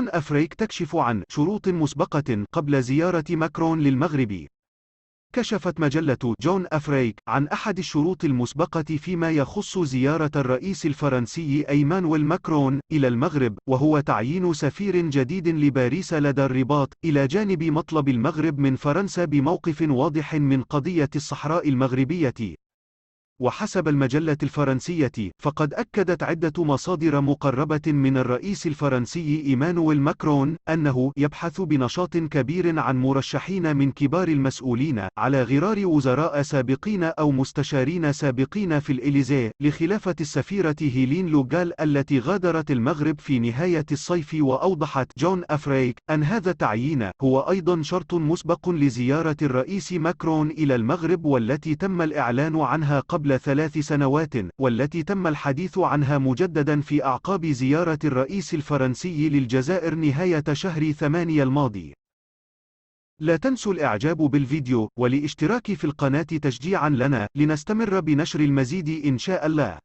جون أفريك تكشف عن شروط مسبقة قبل زيارة ماكرون للمغرب. كشفت مجلة جون أفريك عن أحد الشروط المسبقة فيما يخص زيارة الرئيس الفرنسي إيمانويل ماكرون إلى المغرب، وهو تعيين سفير جديد لباريس لدى الرباط، إلى جانب مطلب المغرب من فرنسا بموقف واضح من قضية الصحراء المغربية. وحسب المجلة الفرنسية، فقد أكدت عدة مصادر مقربة من الرئيس الفرنسي إيمانويل ماكرون أنه يبحث بنشاط كبير عن مرشحين من كبار المسؤولين على غرار وزراء سابقين أو مستشارين سابقين في الإليزيه لخلافة السفيرة هيلين لوغال التي غادرت المغرب في نهاية الصيف. وأوضحت جون أفريك أن هذا التعيين هو أيضا شرط مسبق لزيارة الرئيس ماكرون إلى المغرب، والتي تم الإعلان عنها قبل 3 سنوات، والتي تم الحديث عنها مجددا في أعقاب زيارة الرئيس الفرنسي للجزائر نهاية شهر 8 الماضي. لا تنسوا الإعجاب بالفيديو والاشتراك في القناة تشجيعا لنا لنستمر بنشر المزيد إن شاء الله.